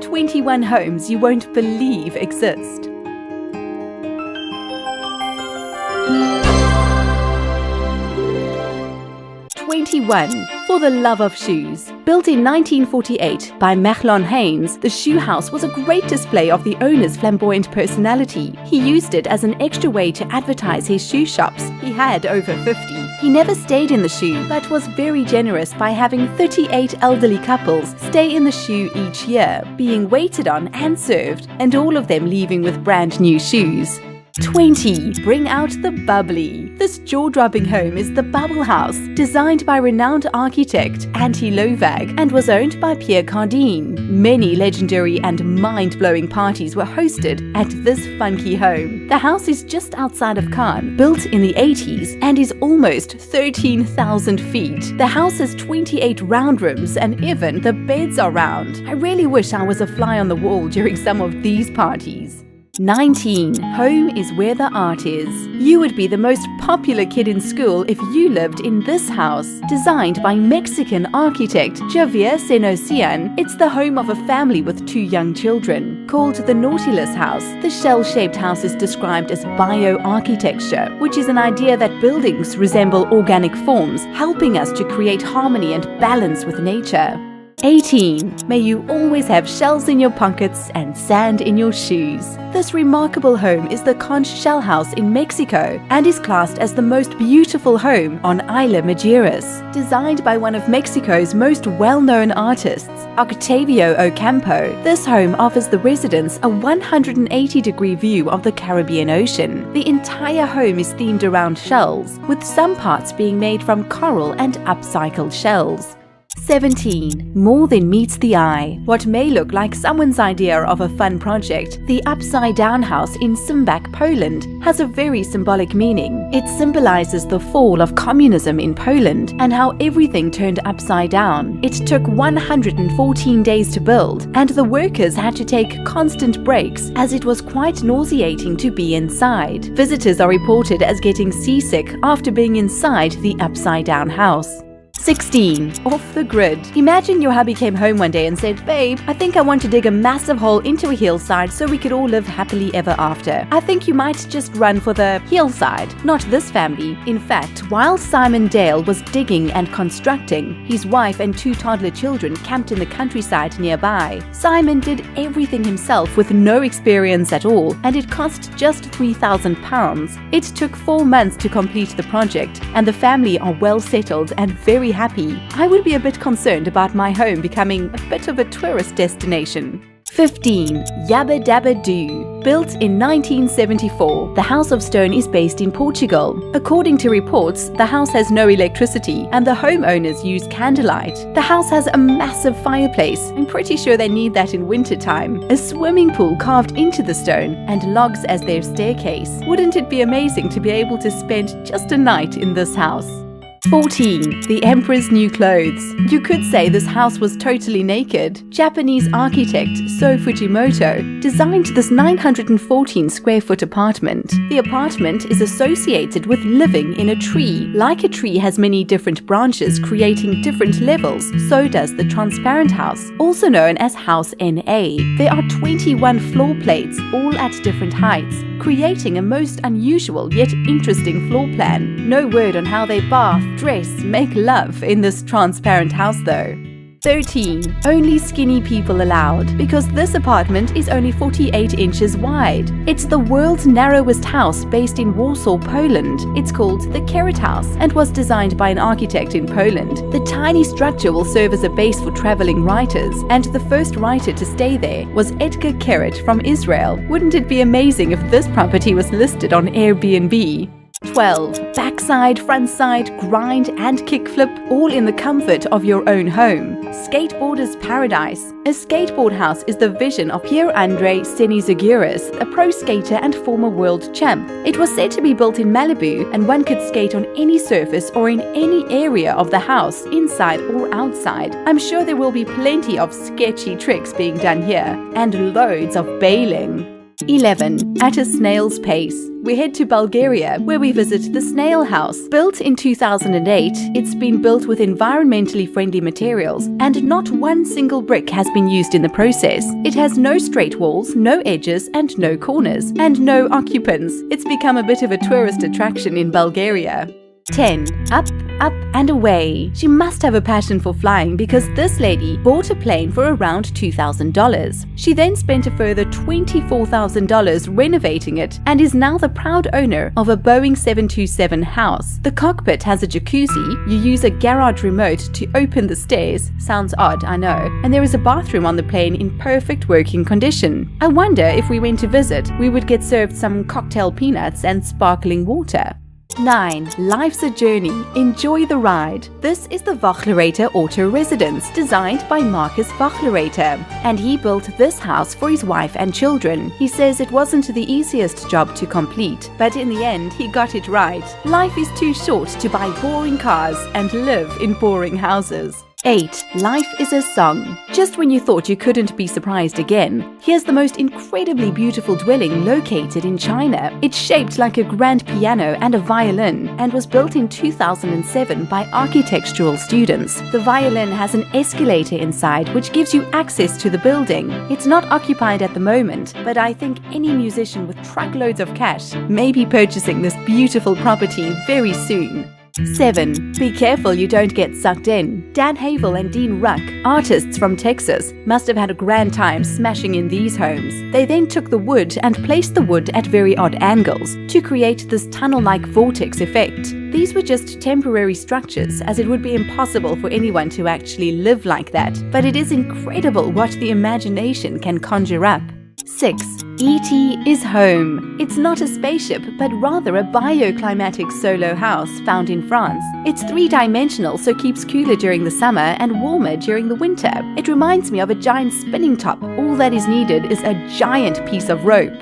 21 homes you won't believe exist. For the Love of Shoes. Built in 1948 by 21HOMES, the shoe house was a great display of the owner's flamboyant personality. He used it as an extra way to advertise his shoe shops. He had over 50. He never stayed in the shoe, but was very generous by having 38 elderly couples stay in the shoe each year, being waited on and served, and all of them leaving with brand new shoes. 20. Bring out the bubbly. This jaw-dropping home is the Bubble House, designed by renowned architect Antti Lovag and was owned by Pierre Cardin. Many legendary and mind-blowing parties were hosted at this funky home. The house is just outside of Cannes, built in the 80s, and is almost 13,000 feet. The house has 28 round rooms, and even the beds are round. I really wish I was a fly on the wall during some of these parties. 19. Home is where the art is. You would be the most popular kid in school if you lived in this house. Designed by Mexican architect Javier Senocian, it's the home of a family with 2 young children. Called the Nautilus House, the shell-shaped house is described as bioarchitecture, which is an idea that buildings resemble organic forms, helping us to create harmony and balance with nature. 18. May you always have shells in your pockets and sand in your shoes. This remarkable home is the Conch Shell House in Mexico and is classed as the most beautiful home on Isla Mujeres. Designed by one of Mexico's most well-known artists, Octavio Ocampo, this home offers the residents a 180-degree view of the Caribbean Ocean. The entire home is themed around shells, with some parts being made from coral and upcycled shells. 17. More than meets the eye. What may look like someone's idea of a fun project, the Upside Down House in Sumbac, Poland, has a very symbolic meaning. It symbolizes the fall of communism in Poland and how everything turned upside down. It took 114 days to build, and the workers had to take constant breaks as it was quite nauseating to be inside. Visitors are reported as getting seasick after being inside the Upside Down House. 16. Off the grid. Imagine your hubby came home one day and said, "Babe, I think I want to dig a massive hole into a hillside so we could all live happily ever after. I think you might just run for the hillside." Not this family. In fact, while Simon Dale was digging and constructing, his wife and 2 toddler children camped in the countryside nearby. Simon did everything himself with no experience at all, and it cost just £3,000. It took 4 months to complete the project, and the family are well settled and very happy. I would be a bit concerned about my home becoming a bit of a tourist destination. 15. Yabba Dabba Doo. Built in 1974, the House of Stone is based in Portugal. According to reports, the house has no electricity and the homeowners use candlelight. The house has a massive fireplace. I'm pretty sure they need that in wintertime. A swimming pool carved into the stone and logs as their staircase. Wouldn't it be amazing to be able to spend just a night in this house? 14. The Emperor's New Clothes. You could say this house was totally naked. Japanese architect So Fujimoto designed this 914 square foot apartment. The apartment is associated with living in a tree. Like a tree has many different branches creating different levels, so does the transparent house, also known as House NA. There are 21 floor plates, all at different heights, creating a most unusual yet interesting floor plan. No word on how they bath, dress, make love in this transparent house though. 13. Only skinny people allowed, because this apartment is only 48 inches wide. It's the world's narrowest house based in Warsaw, Poland. It's called the Carrot House and was designed by an architect in Poland. The tiny structure will serve as a base for traveling writers, and the first writer to stay there was Edgar Carrot from Israel. Wouldn't it be amazing if this property was listed on Airbnb? 12. Backside, frontside, grind and kickflip, all in the comfort of your own home. Skateboarder's Paradise. A skateboard house is the vision of Pierre-Andre Senizaguirres, a pro skater and former world champ. It was said to be built in Malibu, and one could skate on any surface or in any area of the house, inside or outside. I'm sure there will be plenty of sketchy tricks being done here, and loads of bailing. 11. At a snail's pace. We head to Bulgaria, where we visit the Snail House. Built in 2008, it's been built with environmentally friendly materials, and not one single brick has been used in the process. It has no straight walls, no edges, and no corners, and no occupants. It's become a bit of a tourist attraction in Bulgaria. 10. Up, up and away. She must have a passion for flying because this lady bought a plane for around $2,000. She then spent a further $24,000 renovating it and is now the proud owner of a Boeing 727 house. The cockpit has a jacuzzi, you use a garage remote to open the stairs, sounds odd, I know, and there is a bathroom on the plane in perfect working condition. I wonder if we went to visit, we would get served some cocktail peanuts and sparkling water. 9. Life's a journey. Enjoy the ride. This is the Wachlerater Auto Residence, designed by Marcus Wachlerater, and he built this house for his wife and children. He says it wasn't the easiest job to complete, but in the end he got it right. Life is too short to buy boring cars and live in boring houses. 8. Life is a song. Just when you thought you couldn't be surprised again, here's the most incredibly beautiful dwelling located in China. It's shaped like a grand piano and a violin and was built in 2007 by architectural students. The violin has an escalator inside which gives you access to the building. It's not occupied at the moment, but I think any musician with truckloads of cash may be purchasing this beautiful property very soon. 7. Be careful you don't get sucked in. Dan Havel and Dean Ruck, artists from Texas, must have had a grand time smashing in these homes. They then took the wood and placed the wood at very odd angles to create this tunnel-like vortex effect. These were just temporary structures, as it would be impossible for anyone to actually live like that, but it is incredible what the imagination can conjure up. 6. E.T. is home. It's not a spaceship, but rather a bioclimatic solo house found in France. It's three-dimensional, so keeps cooler during the summer and warmer during the winter. It reminds me of a giant spinning top. All that is needed is a giant piece of rope.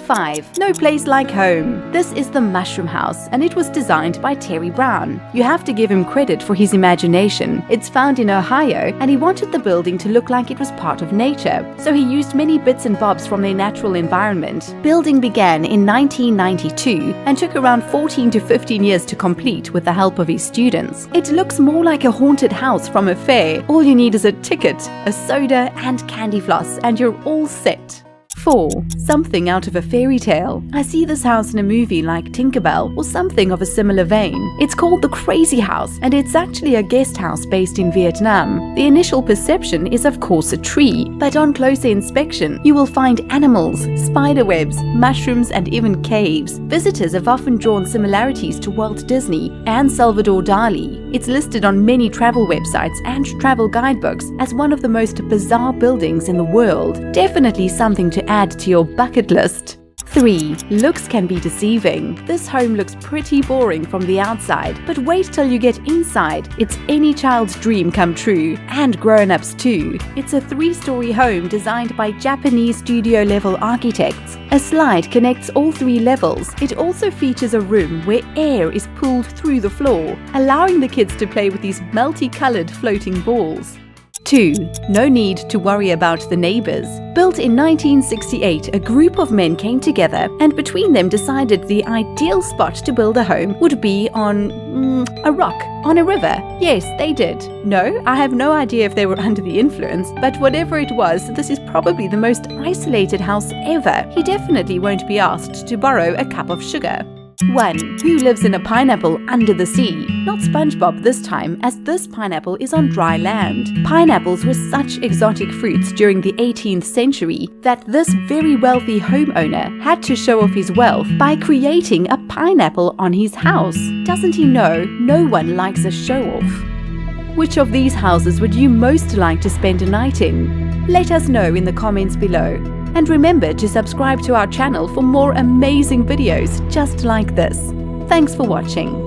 5. No place like home. This is the Mushroom House, and it was designed by Terry Brown. You have to give him credit for his imagination. It's found in Ohio, and he wanted the building to look like it was part of nature, so he used many bits and bobs from their natural environment. Building began in 1992 and took around 14 to 15 years to complete with the help of his students. It looks more like a haunted house from a fair. All you need is a ticket, a soda, and candy floss, and you're all set. 4. Something out of a fairy tale. I see this house in a movie like Tinkerbell or something of a similar vein. It's called the Crazy House, and it's actually a guest house based in Vietnam. The initial perception is of course a tree, but on closer inspection you will find animals, spiderwebs, mushrooms, and even caves. Visitors have often drawn similarities to Walt Disney and Salvador Dali. It's listed on many travel websites and travel guidebooks as one of the most bizarre buildings in the world. Definitely something to add to your bucket list. 3. Looks can be deceiving. This home looks pretty boring from the outside, but wait till you get inside. It's any child's dream come true, and grown-ups too. It's a 3-story home designed by Japanese studio-level architects. A slide connects all 3 levels. It also features a room where air is pulled through the floor, allowing the kids to play with these multicolored floating balls. 2. No need to worry about the neighbors. Built in 1968, a group of men came together and between them decided the ideal spot to build a home would be on a rock, on a river. Yes, they did. No, I have no idea if they were under the influence, but whatever it was, this is probably the most isolated house ever. He definitely won't be asked to borrow a cup of sugar. 1. Who lives in a pineapple under the sea? Not SpongeBob this time, as this pineapple is on dry land. Pineapples were such exotic fruits during the 18th century that this very wealthy homeowner had to show off his wealth by creating a pineapple on his house. Doesn't he know no one likes a show-off? Which of these houses would you most like to spend a night in? Let us know in the comments below. And remember to subscribe to our channel for more amazing videos just like this. Thanks for watching.